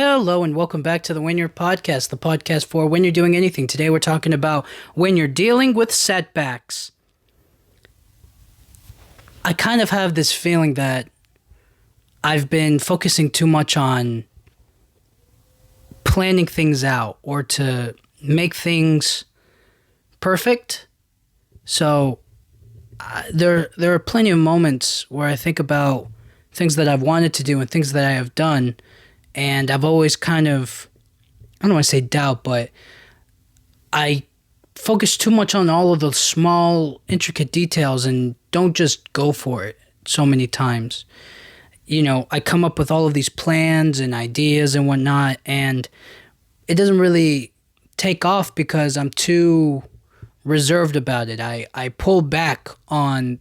Hello and welcome back to the When You're Podcast, the podcast for when you're doing anything. Today we're talking about when you're dealing with setbacks. I kind of have this feeling that I've been focusing too much on planning things out or to make things perfect. So there are plenty of moments where I think about things that I've wanted to do and things that I have done. And I've always kind of, I don't want to say doubt, but I focus too much on all of the small, intricate details and don't just go for it so many times. You know, I come up with all of these plans and ideas and whatnot, and it doesn't really take off because I'm too reserved about it. I pull back on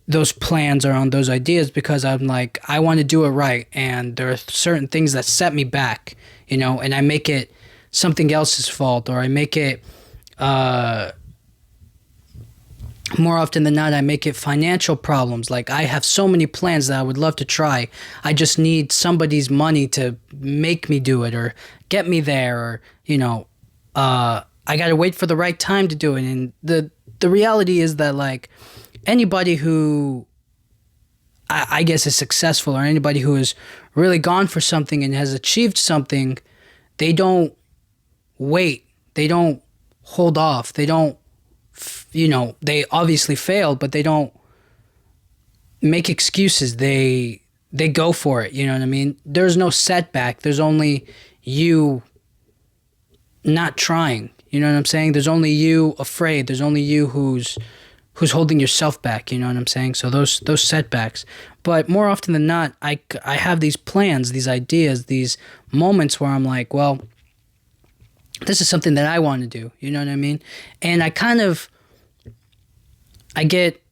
those plans or on those ideas because I'm like, I want to do it right, and there are certain things that set me back, you know, and I make it something else's fault, or I make it more often than not I make it financial problems. Like, I have so many plans that I would love to try, I just need somebody's money to make me do it or get me there, or you know, I gotta wait for the right time to do it. And the reality is that, like, anybody who I guess is successful, or anybody who has really gone for something and has achieved something, they don't wait. They don't hold off. They don't, you know, they obviously failed, but they don't make excuses. They go for it. You know what I mean? There's no setback. There's only you not trying. You know what I'm saying? There's only you afraid. There's only you who's holding yourself back, you know what I'm saying? So those setbacks. But more often than not, I have these plans, these ideas, these moments where I'm like, well, this is something that I want to do, you know what I mean? And I get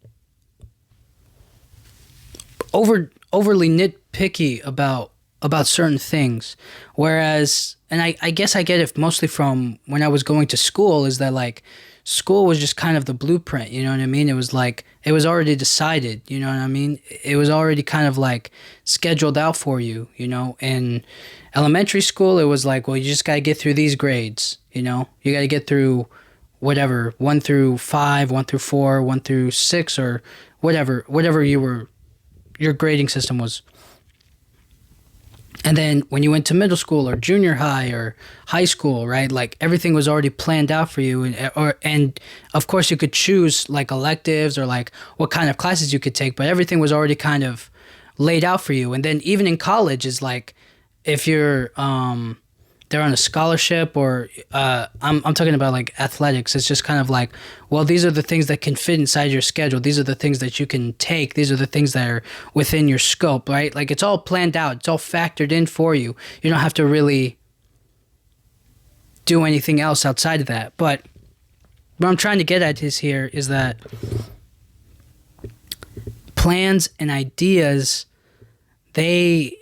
overly nitpicky about certain things. Whereas, and I guess I get it mostly from when I was going to school, is that, like, school was just kind of the blueprint, you know what I mean? It was like, it was already decided, you know what I mean? It was already kind of like scheduled out for you, you know? In elementary school, it was like, well, you just got to get through these grades, you know? You got to get through whatever, 1 through 5, 1 through 4, 1 through 6, or whatever your grading system was. And then when you went to middle school or junior high or high school, right, like, everything was already planned out for you. And of course you could choose, like, electives or, like, what kind of classes you could take, but everything was already kind of laid out for you. And then even in college is like, if you're they're on a scholarship, or I'm talking about, like, athletics, it's just kind of like, well, these are the things that can fit inside your schedule. These are the things that you can take. These are the things that are within your scope, right? Like, it's all planned out. It's all factored in for you. You don't have to really do anything else outside of that. But what I'm trying to get at is that plans and ideas, they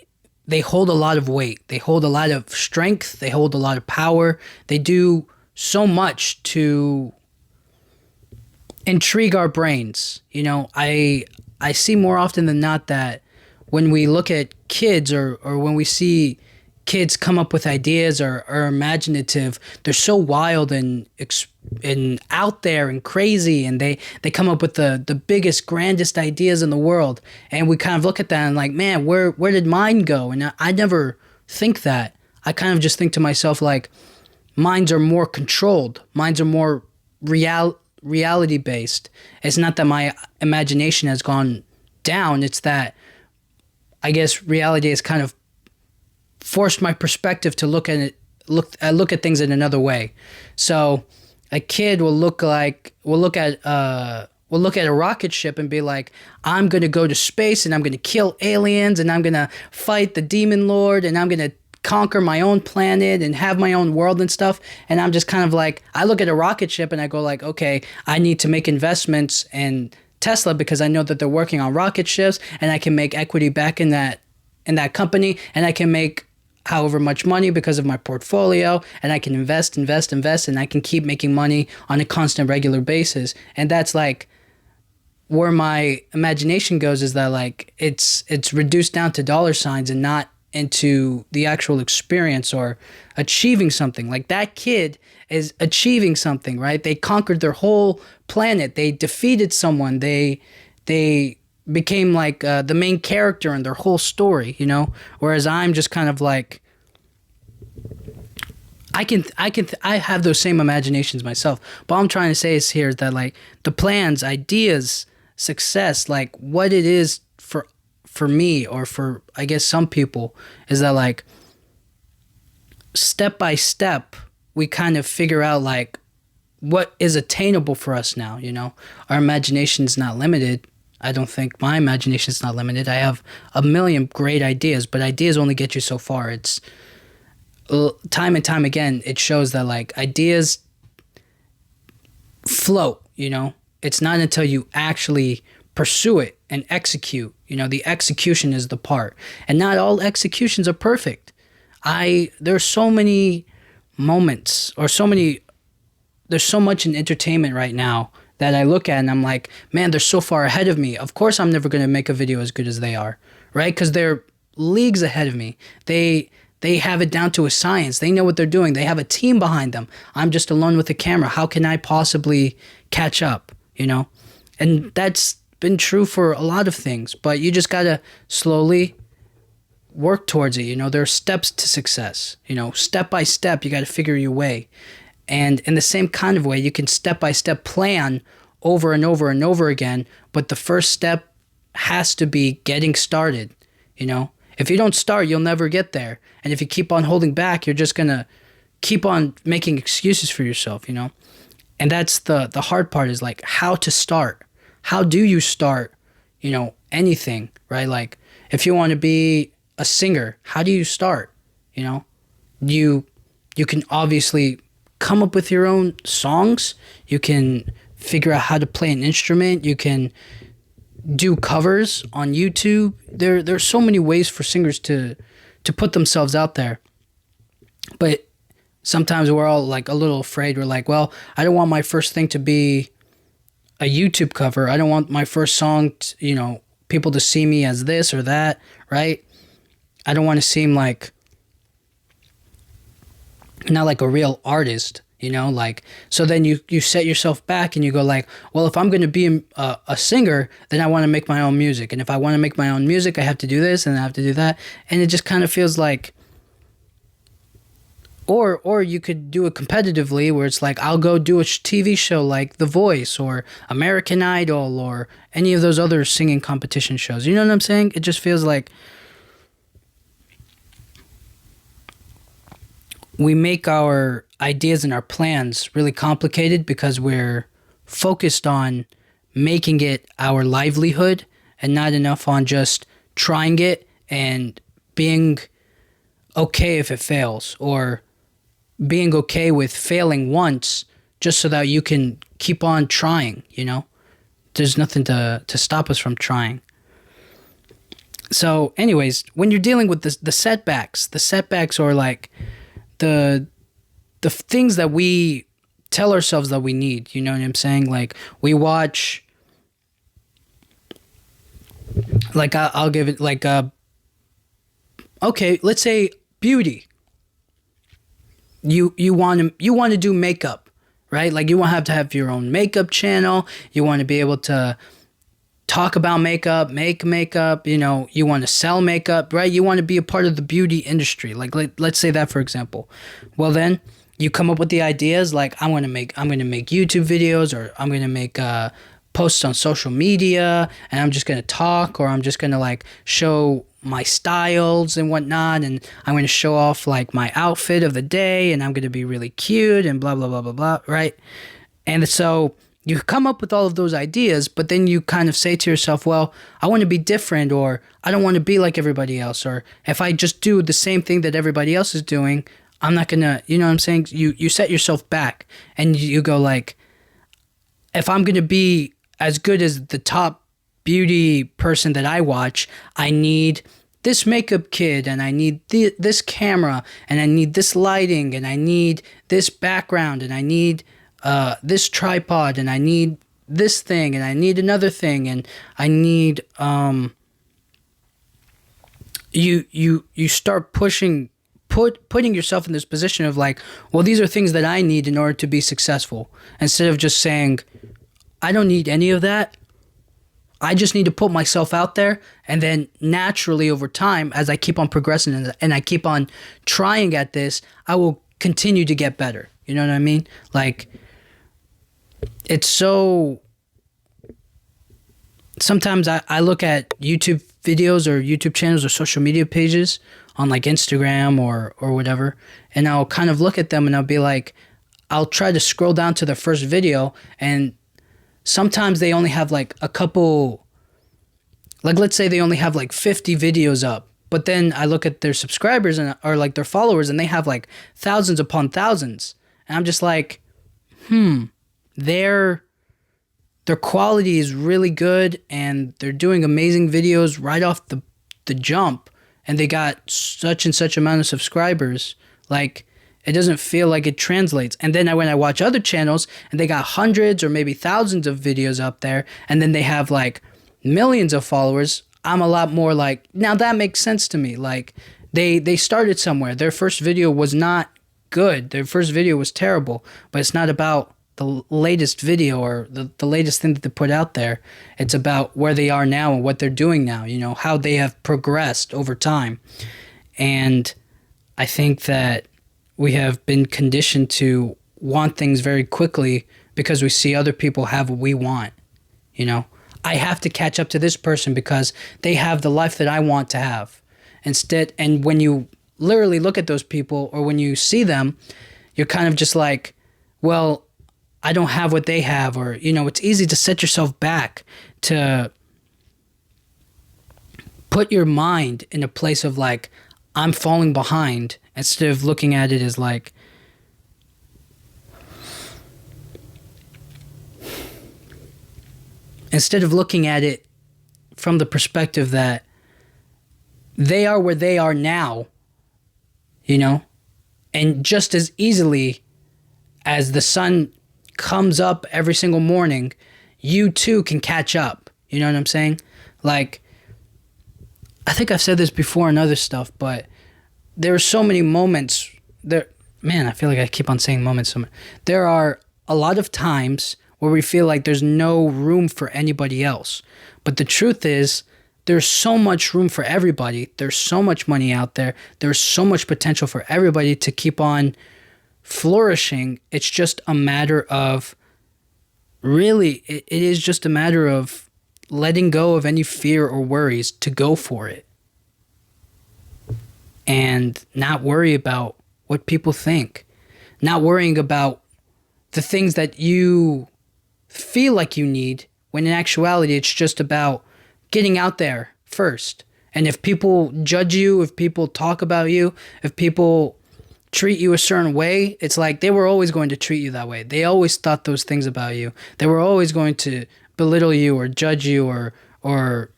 hold a lot of weight. They hold a lot of strength. They hold a lot of power. They do so much to intrigue our brains. You know, I see more often than not that when we look at kids, or when we see kids come up with ideas or are imaginative, they're so wild and out there and crazy, and they come up with the biggest, grandest ideas in the world, and we kind of look at that and like, man, where did mine go? And I never think that. I kind of just think to myself, like, minds are more controlled. Minds are more reality based. It's not that my imagination has gone down. It's that, I guess, reality has kind of forced my perspective to look at things in another way. So a kid will look at a rocket ship and be like, I'm going to go to space and I'm going to kill aliens and I'm going to fight the demon lord and I'm going to conquer my own planet and have my own world and stuff. And I'm just kind of like, I look at a rocket ship and I go like, okay, I need to make investments in Tesla because I know that they're working on rocket ships, and I can make equity back in that company, and I can make however much money because of my portfolio, and I can invest, and I can keep making money on a constant, regular basis. And that's like where my imagination goes, is that, like, it's reduced down to dollar signs and not into the actual experience or achieving something. Like that kid is achieving something, right? They conquered their whole planet. They defeated someone. They became like the main character in their whole story, you know? Whereas I'm just kind of like, I have those same imaginations myself. But all I'm trying to say is here that like the plans, ideas, success, like what it is for me or for I guess some people is that like step by step we kind of figure out like what is attainable for us now, you know? Our imagination's not limited. I don't think my imagination's not limited. I have a million great ideas, but ideas only get you so far. It's time and time again, it shows that like ideas float, you know? It's not until you actually pursue it and execute, you know, the execution is the part. And not all executions are perfect. There's so many moments or there's so much in entertainment right now that I look at and I'm like, man, they're so far ahead of me. Of course I'm never going to make a video as good as they are, right? Because they're leagues ahead of me. They have it down to a science. They know what they're doing. They have a team behind them. I'm just alone with the camera. How can I possibly catch up, you know? And that's been true for a lot of things, but you just got to slowly work towards it. You know, there are steps to success, you know, step by step, you got to figure your way. And in the same kind of way, you can step by step plan over and over and over again. But the first step has to be getting started, you know? If you don't start, you'll never get there. And if you keep on holding back, you're just going to keep on making excuses for yourself, you know? And that's the hard part is like how to start. How do you start, you know, anything, right? Like if you want to be a singer, how do you start? You know, you can obviously come up with your own songs. You can figure out how to play an instrument. You can do covers on YouTube. There's so many ways for singers to put themselves out there. But sometimes we're all like a little afraid. We're like, well, I don't want my first thing to be a YouTube cover. I don't want my first song, you know, people to see me as this or that, right? I don't want to seem like not like a real artist, you know, like, so then you set yourself back and you go like, well, if I'm going to be a singer, then I want to make my own music. And if I want to make my own music, I have to do this and I have to do that. And it just kind of feels like, or you could do it competitively where it's like, I'll go do a TV show like The Voice or American Idol or any of those other singing competition shows. You know what I'm saying? It just feels like we make our ideas and our plans really complicated because we're focused on making it our livelihood and not enough on just trying it and being okay if it fails, or being okay with failing once just so that you can keep on trying, you know? There's nothing to stop us from trying. So anyways, when you're dealing with the setbacks are like the things that we tell ourselves that we need, you know what I'm saying? Like we watch, like I'll give it like okay, let's say beauty. You want to do makeup, right? Like you want to have your own makeup channel. You want to be able to talk about makeup, make makeup, you know, you want to sell makeup, right? You want to be a part of the beauty industry. Like let's say that, for example. Well, then you come up with the ideas like I'm going to make YouTube videos, or I'm going to make posts on social media, and I'm just going to talk, or I'm just going to like show my styles and whatnot, and I'm going to show off like my outfit of the day, and I'm going to be really cute and blah, blah, blah, blah, blah, right? And so you come up with all of those ideas, but then you kind of say to yourself, well, I want to be different, or I don't want to be like everybody else, or if I just do the same thing that everybody else is doing, I'm not going to, you know what I'm saying? You set yourself back and you go like, if I'm going to be as good as the top beauty person that I watch, I need this makeup kit, and I need this camera, and I need this lighting, and I need this background, and I need this tripod, and I need this thing, and I need another thing, and I need you start putting yourself in this position of like, well, these are things that I need in order to be successful, instead of just saying, I don't need any of that. I just need to put myself out there, and then naturally over time, as I keep on progressing and I keep on trying at this, I will continue to get better. You know what I mean? Like, it's so... Sometimes I look at YouTube videos or YouTube channels or social media pages on like Instagram or whatever, and I'll kind of look at them and I'll be like, I'll try to scroll down to the first video, and sometimes they only have like a couple, like let's say they only have like 50 videos up, but then I look at their subscribers and or like their followers, and they have like thousands upon thousands, and I'm just like, their quality is really good, and they're doing amazing videos right off the jump, and they got such and such amount of subscribers. Like, it doesn't feel like it translates. And then when I watch other channels and they got hundreds or maybe thousands of videos up there, and then they have like millions of followers, I'm a lot more like, now that makes sense to me. Like, they started somewhere. Their first video was not good. Their first video was terrible, but it's not about the latest video or the latest thing that they put out there. It's about where they are now and what they're doing now, you know, how they have progressed over time. And I think that we have been conditioned to want things very quickly because we see other people have what we want. You know, I have to catch up to this person because they have the life that I want to have. Instead, and when you literally look at those people or when you see them, you're kind of just like, well, I don't have what they have. Or, you know, it's easy to set yourself back, to put your mind in a place of like, I'm falling behind, instead of looking at it as like, instead of looking at it from the perspective that they are where they are now, you know, and just as easily as the sun comes up every single morning, you too can catch up. You know what I'm saying? Like, I think I've said this before in other stuff, but there are so many moments there. Man, I feel like I keep on saying moments. There are a lot of times where we feel like there's no room for anybody else. But the truth is, there's so much room for everybody. There's so much money out there. There's so much potential for everybody to keep on flourishing. It's just a matter of, really, it is just a matter of letting go of any fear or worries to go for it. And not worry about what people think. Not worrying about the things that you feel like you need, when in actuality it's just about getting out there first. And if people judge you, if people talk about you, if people treat you a certain way, it's like they were always going to treat you that way. They always thought those things about you. They were always going to belittle you or judge you or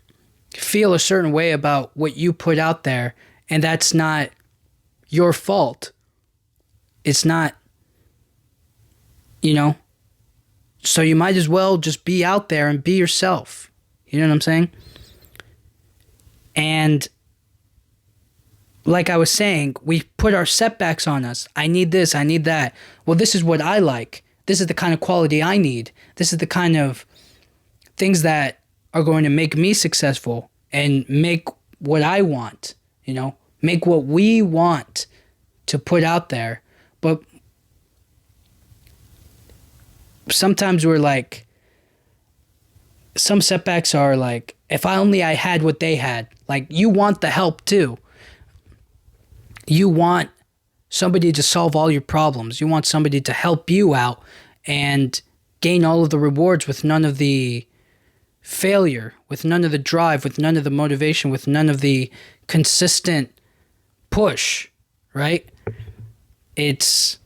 feel a certain way about what you put out there. And that's not your fault. It's not, you know. So you might as well just be out there and be yourself. You know what I'm saying? And like I was saying, we put our setbacks on us. I need this, I need that. Well, this is what I like. This is the kind of quality I need. This is the kind of things that are going to make me successful and make what I want, you know, make what we want to put out there. But sometimes we're like, some setbacks are like, if I had what they had. Like, you want the help too. You want somebody to solve all your problems. You want somebody to help you out and gain all of the rewards with none of the failure, with none of the drive, with none of the motivation, with none of the consistent push, right? It's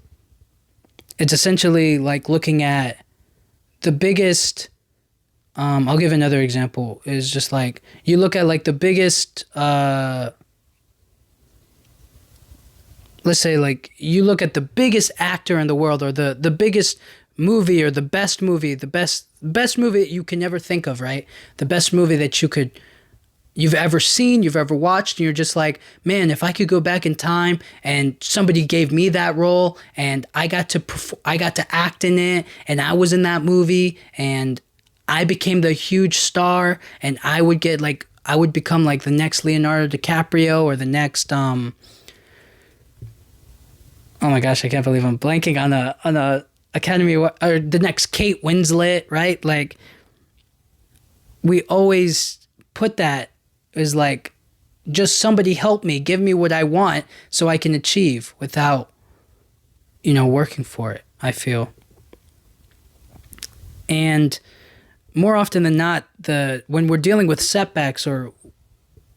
essentially like looking at the biggest, I'll give another example, is just like, you look at like the biggest, let's say like you look at the biggest actor in the world, or the biggest movie, or the best movie that you can never think of, right? The best movie that you could you've ever seen, you've ever watched, and you're just like, man, if I could go back in time and somebody gave me that role and I got to act in it and I was in that movie and I became the huge star and I would become like the next Leonardo DiCaprio or the next oh my gosh, I can't believe I'm blanking on a Academy or the next Kate Winslet, right? Like, we always put that as like, just somebody help me, give me what I want so I can achieve without, working for it, I feel. And more often than not, when we're dealing with setbacks or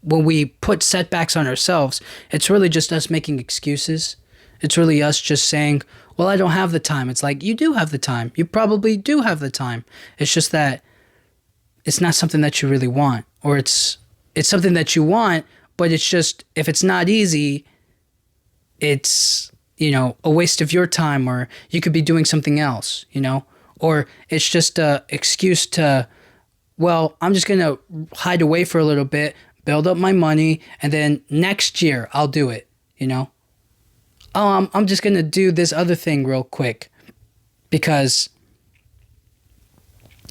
when we put setbacks on ourselves, it's really just us making excuses. It's really us just saying, well, I don't have the time. It's like, you do have the time. You probably do have the time. It's just that it's not something that you really want, or it's something that you want, but it's just, if it's not easy, it's, a waste of your time, or you could be doing something else, or it's just a excuse to, well, I'm just going to hide away for a little bit, build up my money, and then next year I'll do it, Oh, I'm just going to do this other thing real quick because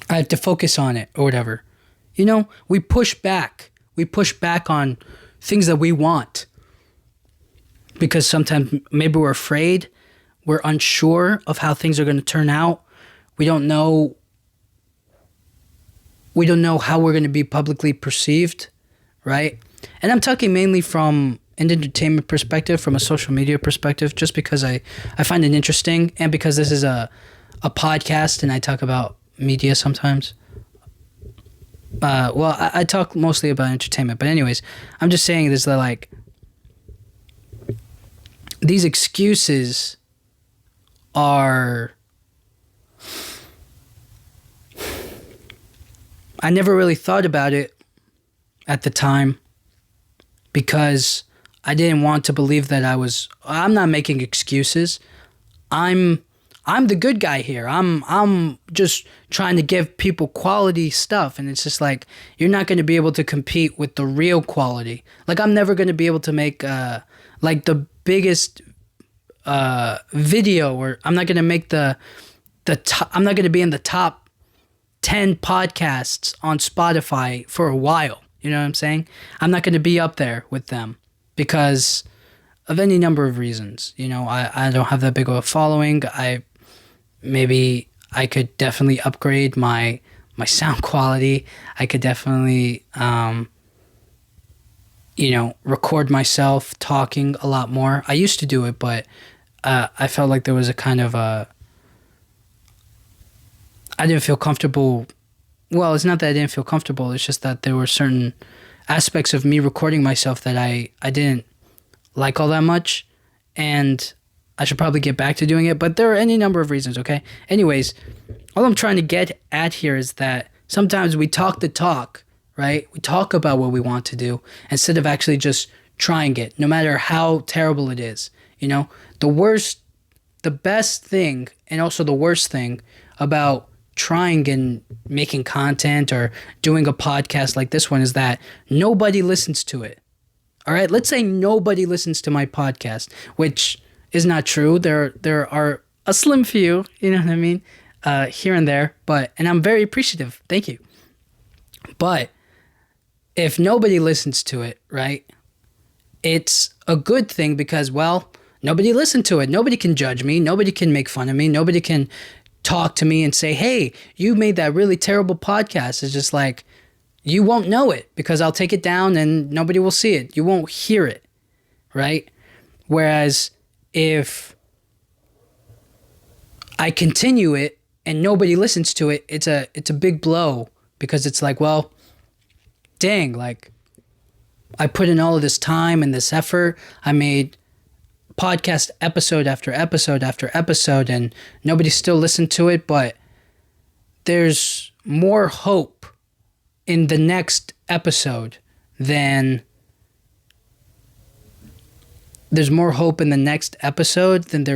I have to focus on it or whatever. We push back. We push back on things that we want because sometimes maybe we're afraid. We're unsure of how things are going to turn out. We don't know how we're going to be publicly perceived, right? And I'm talking mainly from an entertainment perspective, from a social media perspective, just because I find it interesting and because this is a podcast and I talk about media sometimes. I talk mostly about entertainment, but anyways, I'm just saying this, that like these excuses are, I never really thought about it at the time because I didn't want to believe that I'm not making excuses. I'm the good guy here. I'm just trying to give people quality stuff. And it's just like, you're not going to be able to compete with the real quality. Like, I'm never going to be able to make like the biggest video, or I'm not going to make I'm not going to be in the top 10 podcasts on Spotify for a while. You know what I'm saying? I'm not going to be up there with them because of any number of reasons. I don't have that big of a following. Maybe I could definitely upgrade my sound quality. I could definitely, record myself talking a lot more. I used to do it, but I felt like there was a kind of I didn't feel comfortable. Well, it's not that I didn't feel comfortable. It's just that there were certain aspects of me recording myself that I didn't like all that much. And I should probably get back to doing it, but there are any number of reasons, okay? Anyways, all I'm trying to get at here is that sometimes we talk the talk, right? We talk about what we want to do instead of actually just trying it, no matter how terrible it is. The best thing, and also the worst thing about trying and making content or doing a podcast like this one is that nobody listens to it. All right? Let's say nobody listens to my podcast, which is not true. There are a slim few, you know what I mean, here and there, and I'm very appreciative. Thank you. But if nobody listens to it, right, it's a good thing because, well, nobody listened to it. Nobody can judge me. Nobody can make fun of me. Nobody can talk to me and say, hey, you made that really terrible podcast. It's just like, you won't know it because I'll take it down and nobody will see it. You won't hear it, right? Whereas if I continue it and nobody listens to it, it's a big blow because it's like, well, dang, like I put in all of this time and this effort. I made podcast episode after episode after episode and nobody still listened to it, but there's more hope in the next episode than there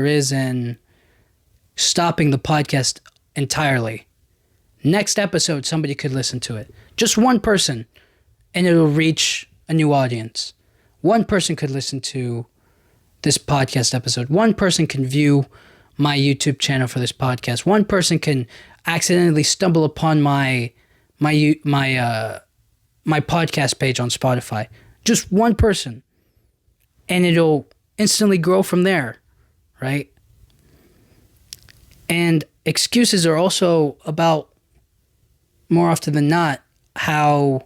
is in stopping the podcast entirely. Next episode, somebody could listen to it. Just one person. and it'll reach a new audience. One person could listen to this podcast episode. One person can view my YouTube channel for this podcast. One person can accidentally stumble upon my podcast page on Spotify. Just one person. And it'll instantly grow from there, right? And excuses are also about, more often than not, how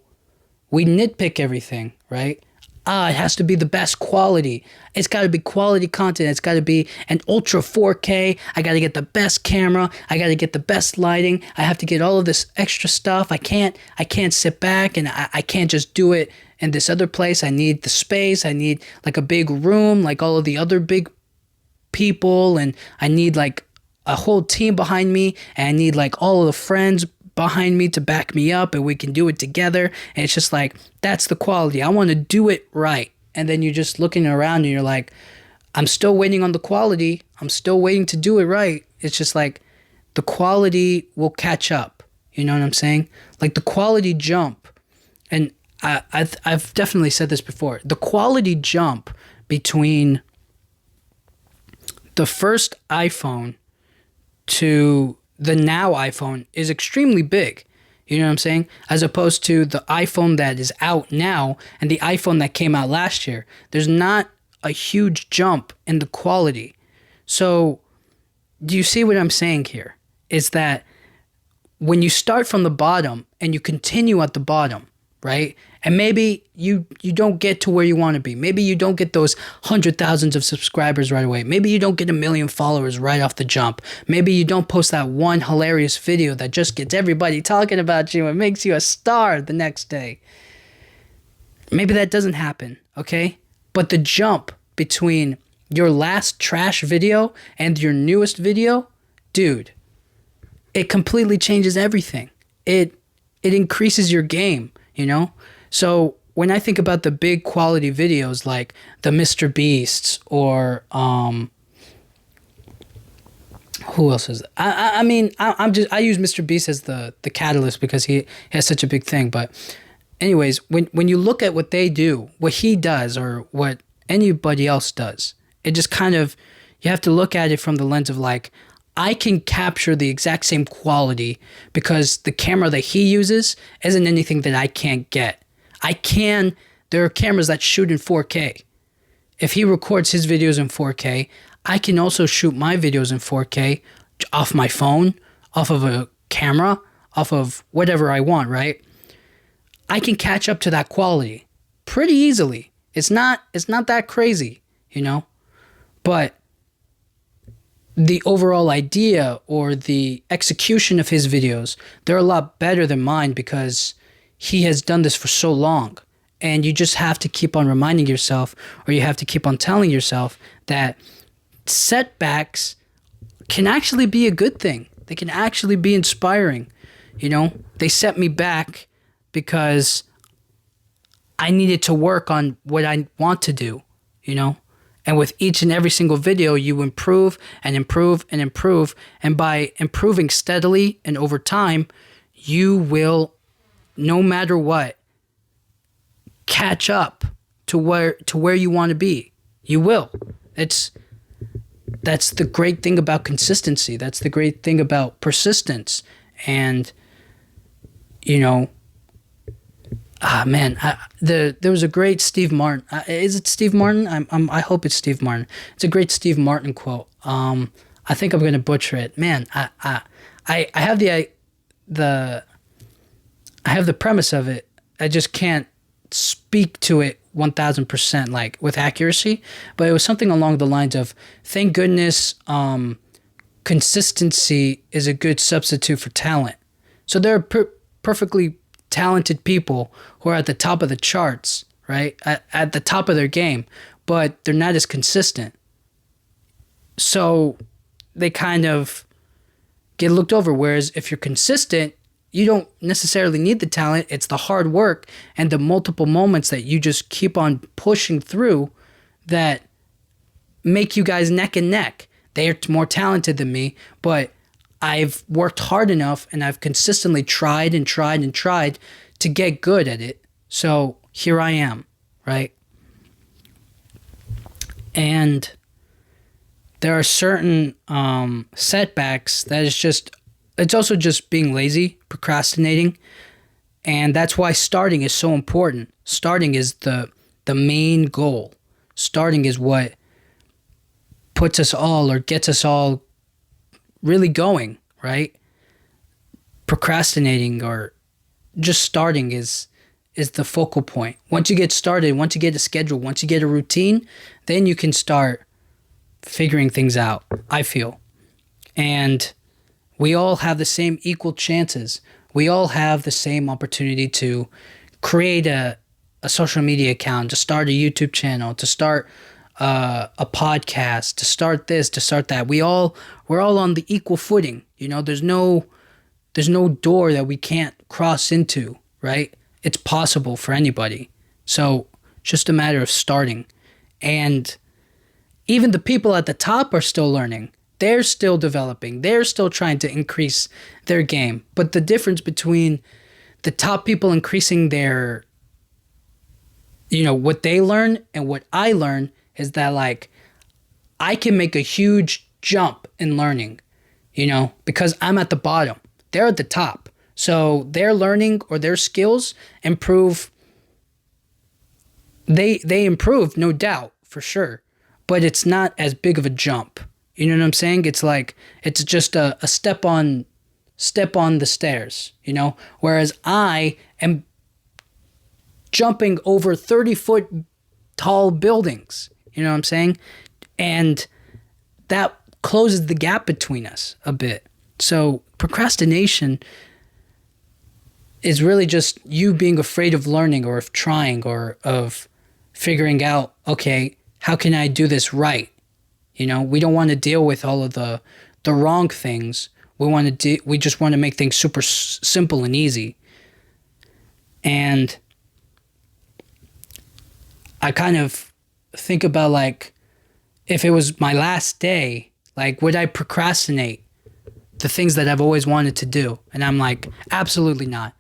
we nitpick everything, right? It has to be the best quality. It's got to be quality content. It's got to be an ultra 4K. I got to get the best camera. I got to get the best lighting. I have to get all of this extra stuff. I can't sit back and I can't just do it in this other place. I need the space. I need like a big room like all of the other big people, and I need like a whole team behind me, and I need like all of the friends behind me to back me up, and we can do it together. And it's just like, that's the quality. I want to do it right. And then you're just looking around and you're like, I'm still waiting on the quality. I'm still waiting to do it right. It's just like the quality will catch up. You know what I'm saying? Like the quality jump. And I've definitely said this before. The quality jump between the first iPhone to the now iPhone is extremely big. You know what I'm saying? As opposed to the iPhone that is out now and the iPhone that came out last year. There's not a huge jump in the quality. So do you see what I'm saying here? Is that when you start from the bottom and you continue at the bottom, right? And maybe you don't get to where you want to be. Maybe you don't get those 100,000s of subscribers right away. Maybe you don't get 1 million followers right off the jump. Maybe you don't post that one hilarious video that just gets everybody talking about you and makes you a star the next day. Maybe that doesn't happen, okay? But the jump between your last trash video and your newest video, dude, it completely changes everything. It increases your game, you know? So when I think about the big quality videos like the Mr. Beasts or who else is that? I mean I use Mr. Beast as the catalyst because he has such a big thing. But anyways, when you look at what they do, what he does or what anybody else does, it just kind of, you have to look at it from the lens of like, I can capture the exact same quality because the camera that he uses isn't anything that I can't get. There are cameras that shoot in 4K. If he records his videos in 4K, I can also shoot my videos in 4K off my phone, off of a camera, off of whatever I want, right? I can catch up to that quality pretty easily. It's not that crazy, you know? But the overall idea or the execution of his videos, they're a lot better than mine because he has done this for so long. And you just have to keep on reminding yourself, or you have to keep on telling yourself that setbacks can actually be a good thing. They can actually be inspiring. You know, they set me back because I needed to work on what I want to do, you know? And with each and every single video, you improve and improve and improve. And by improving steadily and over time, you will, no matter what, catch up to where you want to be. You will. That's the great thing about consistency. That's the great thing about persistence. And, you know, there was a great Steve Martin. Is it Steve Martin? I hope it's Steve Martin. It's a great Steve Martin quote. I think I'm gonna butcher it. Man, I have the premise of it. I just can't speak to it 1000% like with accuracy. But it was something along the lines of, "Thank goodness, consistency is a good substitute for talent." So there are perfectly talented people who are at the top of the charts, right? At the top of their game, but they're not as consistent. So they kind of get looked over. Whereas if you're consistent, you don't necessarily need the talent. It's the hard work and the multiple moments that you just keep on pushing through that make you guys neck and neck. They are more talented than me, but I've worked hard enough and I've consistently tried and tried and tried to get good at it. So here I am, right? And there are certain setbacks that is just, it's also just being lazy, procrastinating. And that's why starting is so important. Starting is the main goal. Starting is what puts us all or gets us all really going, right? Procrastinating or just starting is the focal point. Once you get started, once you get a schedule, once you get a routine, then you can start figuring things out, I feel. And we all have the same equal chances. We all have the same opportunity to create a social media account, to start a YouTube channel, to start a podcast, to start this, to start that. We're all on the equal footing. There's no door that we can't cross into, right? It's possible for anybody. So it's just a matter of starting. And even the people at the top are still learning. They're still developing. They're still trying to increase their game. But the difference between the top people increasing their, what they learn and what I learn is that, like, I can make a huge jump in learning, because I'm at the bottom. They're at the top. So their learning or their skills improve. They improve, no doubt, for sure. But it's not as big of a jump. You know what I'm saying? It's like, it's just a step on the stairs, Whereas I am jumping over 30-foot tall buildings. You know what I'm saying? And that closes the gap between us a bit. So procrastination is really just you being afraid of learning or of trying or of figuring out, okay, how can I do this right? We don't want to deal with all of the wrong things. We just want to make things super simple and easy. And I kind of think about, like, if it was my last day, like, would I procrastinate the things that I've always wanted to do? And I'm like, absolutely not.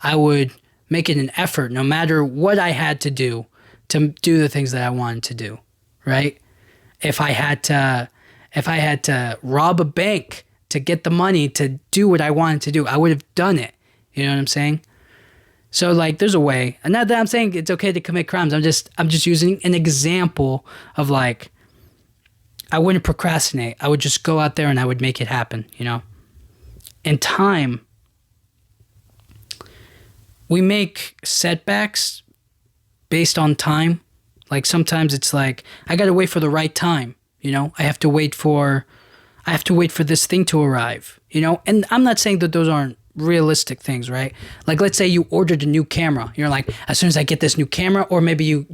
I would make it an effort, no matter what I had to do the things that I wanted to do, right? If I had to rob a bank to get the money to do what I wanted to do, I would have done it. You know what I'm saying? So, like, there's a way. And not that I'm saying it's okay to commit crimes. I'm just using an example of, like, I wouldn't procrastinate. I would just go out there and I would make it happen, In time, we make setbacks based on time. Like, sometimes it's like, I got to wait for the right time, I have to wait for this thing to arrive, And I'm not saying that those aren't realistic things, right? Like, let's say you ordered a new camera. You're like, as soon as I get this new camera, or maybe you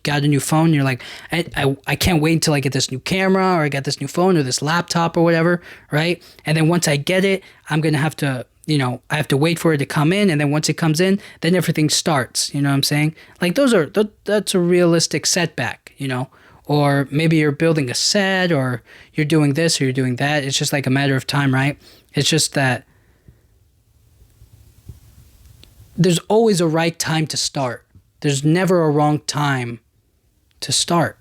got a new phone. You're like, I can't wait until I get this new camera, or I got this new phone or this laptop or whatever, right? And then once I get it, I'm going to have to, I have to wait for it to come in. And then once it comes in, then everything starts. You know what I'm saying? Like, that's a realistic setback, Or maybe you're building a set, or you're doing this or you're doing that. It's just like a matter of time, right? It's just that there's always a right time to start. There's never a wrong time to start,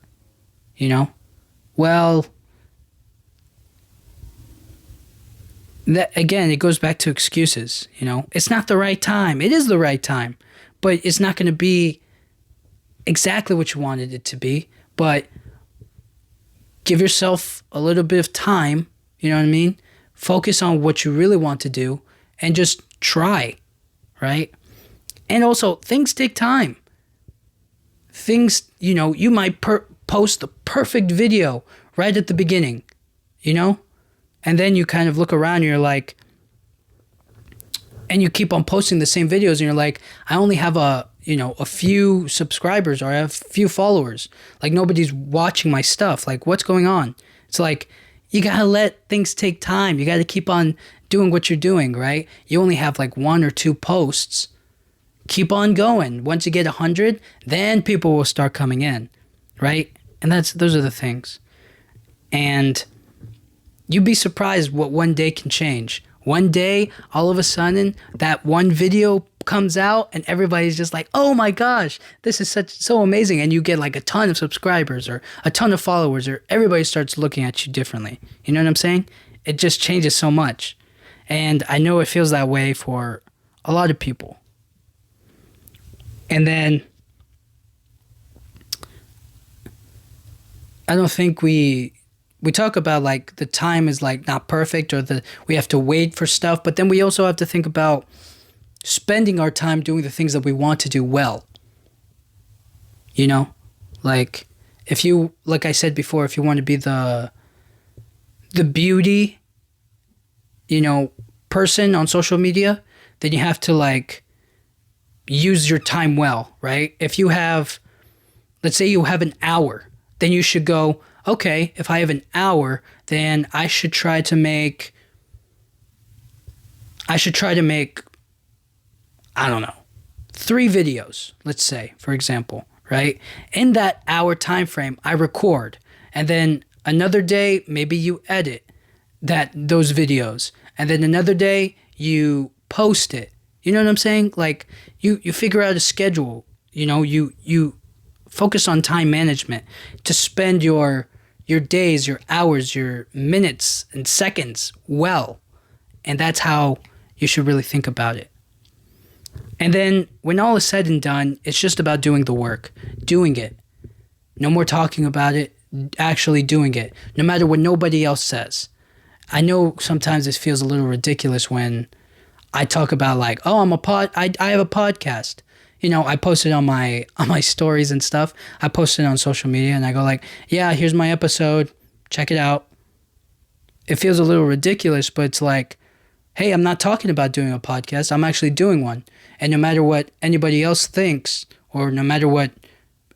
Well, that, again, it goes back to excuses, It's not the right time. It is the right time, but it's not going to be exactly what you wanted it to be. But give yourself a little bit of time, you know what I mean? Focus on what you really want to do and just try, right? And also, things take time. Things, you might post the perfect video right at the beginning, And then you kind of look around and you're like, and you keep on posting the same videos and you're like, I only have a few subscribers, or I have a few followers. Like, nobody's watching my stuff. Like, what's going on? It's like, you gotta let things take time. You gotta keep on doing what you're doing, right? You only have like 1 or 2 posts. Keep on going. Once you get 100, then people will start coming in, right? And those are the things. And you'd be surprised what one day can change. One day, all of a sudden, that one video comes out and everybody's just like, oh my gosh, this is so amazing. And you get like a ton of subscribers or a ton of followers, or everybody starts looking at you differently. You know what I'm saying? It just changes so much. And I know it feels that way for a lot of people. And then I don't think we talk about like the time is like not perfect, or we have to wait for stuff, but then we also have to think about spending our time doing the things that we want to do well. You know, like like I said before, if you want to be the beauty, you know, person on social media, then you have to like use your time well, right? If you have, let's say you have an hour, then you should go, okay, if I have an hour, then I should try to make, I don't know, 3 videos, let's say, for example, right? In that hour time frame, I record, and then another day, maybe you edit those videos, and then another day you post it. You know what I'm saying? Like you figure out a schedule. You know, you focus on time management to spend your days, your hours, your minutes and seconds well. And that's how you should really think about it. And then when all is said and done, it's just about doing the work, doing it. No more talking about it, actually doing it, no matter what nobody else says. I know sometimes it feels a little ridiculous when I talk about like, oh, I have a podcast. You know, I post it on my stories and stuff. I post it on social media and I go like, yeah, here's my episode. Check it out. It feels a little ridiculous, but it's like, hey, I'm not talking about doing a podcast. I'm actually doing one. And no matter what anybody else thinks, or no matter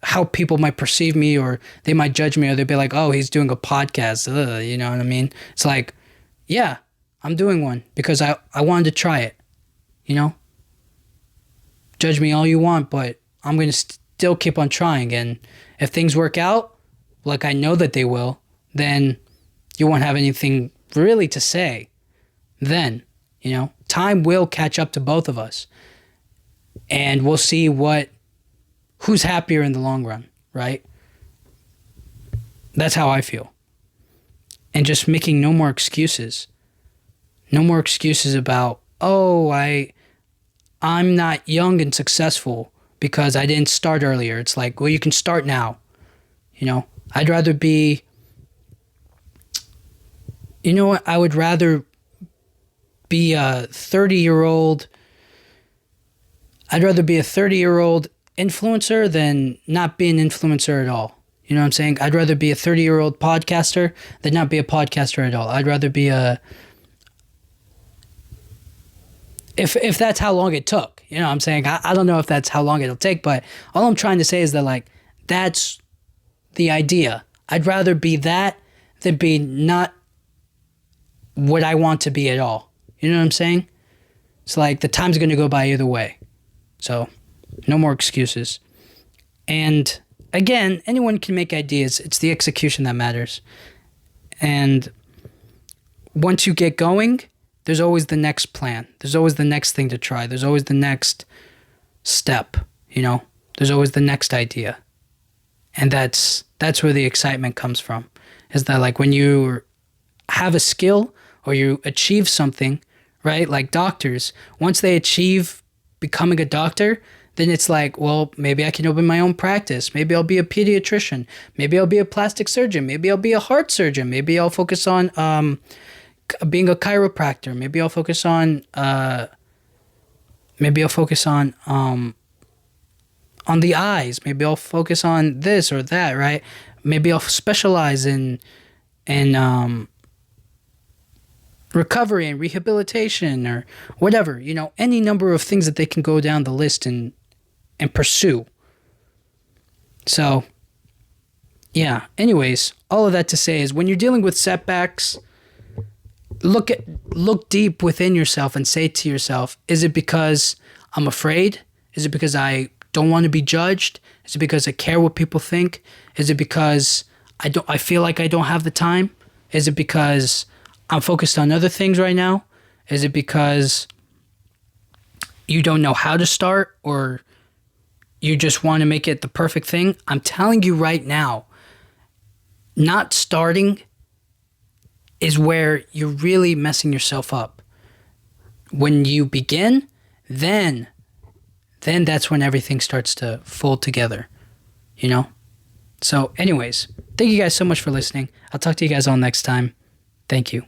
how people might perceive me, or they might judge me, or they'd be like, oh, he's doing a podcast. Ugh, you know what I mean? It's like, yeah, I'm doing one because I wanted to try it, you know? Judge me all you want, but I'm going to still keep on trying. And if things work out, like I know that they will, then you won't have anything really to say. Then, you know, time will catch up to both of us. And we'll see who's happier in the long run, right? That's how I feel. And just making no more excuses. No more excuses about, oh, I'm not young and successful because I didn't start earlier. It's like, well, you can start now. You know, I'd rather be, you know what? I would rather be a 30-year-old. I'd rather be a 30-year-old influencer than not be an influencer at all. You know what I'm saying? I'd rather be a 30-year-old podcaster than not be a podcaster at all. I'd rather be if that's how long it took. You know what I'm saying? I don't know if that's how long it'll take, but all I'm trying to say is that, like, that's the idea. I'd rather be that than be not what I want to be at all. You know what I'm saying? It's like the time's going to go by either way. So, no more excuses. And again, anyone can make ideas. It's the execution that matters. And once you get going, there's always the next plan. There's always the next thing to try. There's always the next step, you know? There's always the next idea. And that's where the excitement comes from. Is that, like, when you have a skill or you achieve something, right? Like doctors, once they achieve becoming a doctor, then it's like, well, maybe I can open my own practice. Maybe I'll be a pediatrician. Maybe I'll be a plastic surgeon. Maybe I'll be a heart surgeon. Maybe I'll focus on being a chiropractor. Maybe I'll focus on the eyes. Maybe I'll focus on this or that, right? Maybe I'll specialize in recovery and rehabilitation or whatever, you know, any number of things that they can go down the list and pursue. So, yeah, anyways, all of that to say is when you're dealing with setbacks, look deep within yourself and say to yourself, is it because I'm afraid? Is it because I don't want to be judged? Is it because I care what people think? Is it because I feel like I don't have the time? Is it because I'm focused on other things right now? Is it because you don't know how to start, or you just want to make it the perfect thing? I'm telling you right now, not starting is where you're really messing yourself up. When you begin, then that's when everything starts to fold together, you know? So anyways, thank you guys so much for listening. I'll talk to you guys all next time. Thank you.